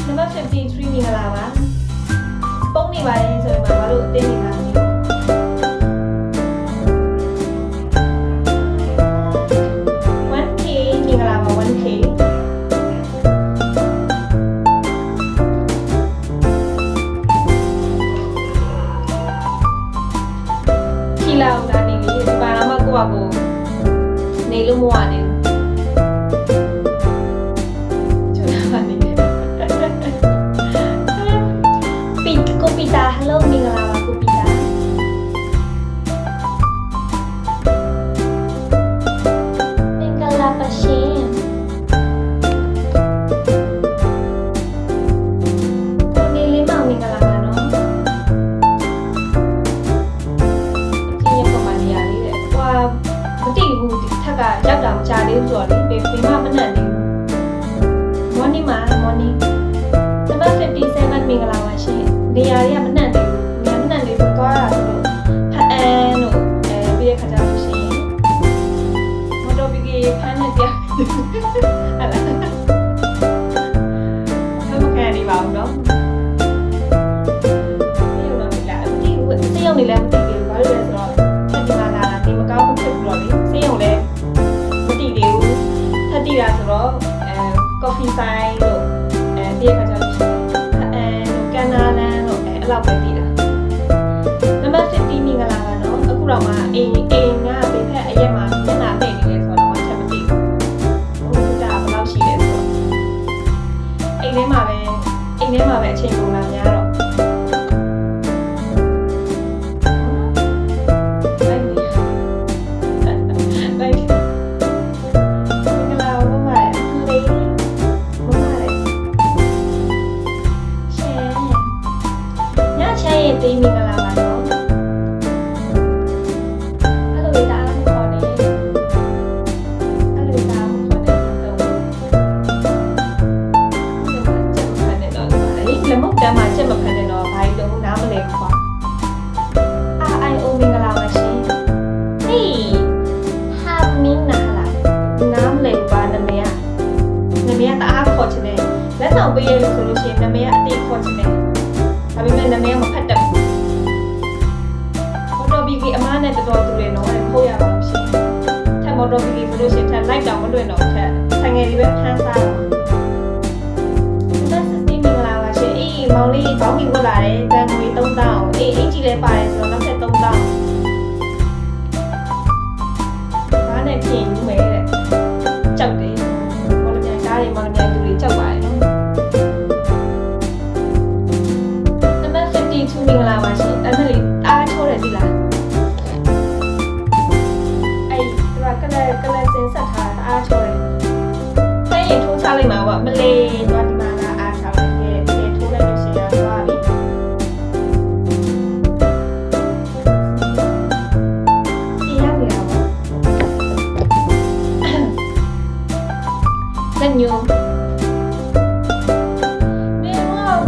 Number 53 မင်္ဂလာပါပုံနေပါတယ်ဆိုရင်ဘာလို့အတင်းနေမှာလဲ1K မင်္ဂလာပါ 1K ခီလာဦးကနေလေဒီပါတော့မှကိုယ့်ဘာကိုနေလို့မဝနိုင်Hello မင်္ဂလာပါကိုပီတာမင်္ဂလာပါရှင်ကိုနေလေးမင်္ဂလာပါနော်ဒီရပေါ်မှာနေရလေးတဲ့ဟွာမတိဘူးထက်ကရောက်တာမချသေးဘူးဆိုတော့လေဘေမမနှံ့သေးဘူး Morning မှာ Morning Number 57မင်္ဂလာပါရှင်နေရာတွေကမနှံ့သေးဘူးသွားတာဆိုတော့ဖက်အန်တို့ပြီးတဲ့ခါကျလို့ရှိရင်မော်တော်ဘီကဖမ်းနေတယ်ဟာလားဘယ်မှာကနေပါဦးနော်ဒီလိုတော့လာဒီစေးရုံနေလည်းမသိသေးဘူးဘာလို့လဲဆိုတော့ထပ်ဒီမှာလာတာဒီမကောင်းဘူးဖြစ်ပြီးတော့လေစေးရုံလည်းမသိသေးဘူးထပ်တည်တာဆိုတော့ကော်ဖီဆိုင်တို့ပြီးတဲ့ခါကျလို့ရှိရင်ဖက်အန်တို့ကန်နာလန်တို့အဲ့လောက်ပဲတည်တာNumber 50မင်္ဂလာပါနော်အခုတော့မှအိမ်ကဘေးဖက်အရက်မှာမျက်နှာပိတ်နေတယ်ဆိုတော့မှချက်မသိဘူးဟိုကဘယ်လောက်ရှိလဲဆိုတော့အိမ်ထဲမှာပဲအချိန်ကုန်လာများတော့တေးမင်္ဂလာပါနော်အဲ့လိုဒါမှခေါ်နေတော့လက်မတမ်းမှာချက်မဖန်နေတော့ဘာလို့နားမလဲကွာIO မင်္ဂလာပါရှင်ဟေးဟာမင်းနာမလဲကွာနမေကတအားခေါ်ချင်တယ်လက်ဆောင်ပေးရလို့ဆိုလို့ရှိရင်နမေကအတိတ်ခေါ်ချင်တယ်ဒါပေမဲ့နမေကမဖတ်တတ်ဘူးမော်တော်ဘီကအမားနဲ့တော်တော်တူတယ်နော်ဟုတ်ရပါလို့ရှင်ထက်မော်တော်ဘီကဆိုလို့ရှိရင်ထက်လိုက်တောင်မလွင့်တော့ထက်ဆိုင်ငယ်လေးပဲဖမ်းစားတော့မောင်လေးဘောင်းကြီးဝတ်လာတယ်တန်ငွေ3000အေးအင်ကြီးလည်းပါတယ်ဆိုတော့နောက်ထပ်3000ဘာနဲ့ပြင်ယူမယ်တဲ့ကြောက်တယ်မော်လမြိုင်သားတွေမော်လမြိုင်သူတွေကြောက်ပါတယ်နော်Number 52မင်္ဂလာပါရှင်အဲ့မလေးအားချိုးတယ်ဒီလားအဲ့ဒီကလစင်ဆက်ထားတာအားချိုးတယ်ဆိုင်ရင်ထိုးချလိုက်မှာပေါ့မလေးတော့ဒီမှာအားချလိုက်လက်ညိုနေတော့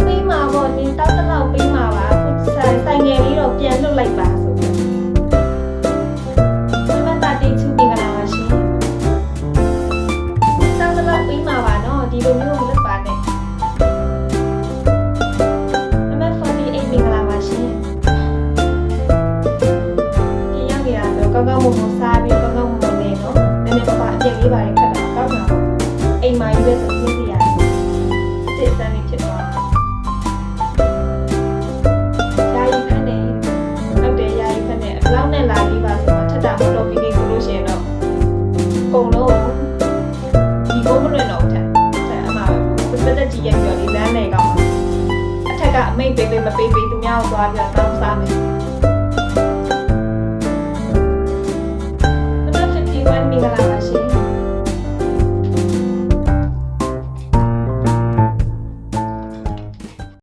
ပြီးမှာပေါ့နင်းတောက်တော့ပြီးမှာပါအခုဆိုင်ငယ်လေးတော့ပြန်လွတ်လိုက်ပါဆိုပြီးမမတာတိချူမင်္ဂလာပါရှင်တောက်တော့ပြီးမှာပါနော်ဒီလိုမျိုးမလုပ်ပါနဲ့Number 48မင်္ဂလာပါရှင်ဒီရောက်ရတော့ကောင်းကောင်းမွန်မွန်စားပြီးကောင်းကောင်းမွန်မွန်နေနော်နည်းနည်းပါအပြည့်လေးပါရင်ခက်တာကောင်းတာအိမ်မှာယူရဆိုသိစီရတယ်အစ်စမ်းနေဖြစ်သွားယာယီဖက်နေဟုတ်တယ်ယာယီဖက်နေအလောက်နဲ့လာပြီးပါဆိုတော့ထက်တာမတော့ပြီးဆိုလို့ရှိရင်တော့ကုန်လုံးဒီကုန်းမလွင်တော့ထက်အမှာပတ်သက်ကြည့်ရပြောဒီလမ်းနေကောင်းအထက်ကအမိတ်ပေးမပေးသူများကိုသွားပြတောင်းစားမယ်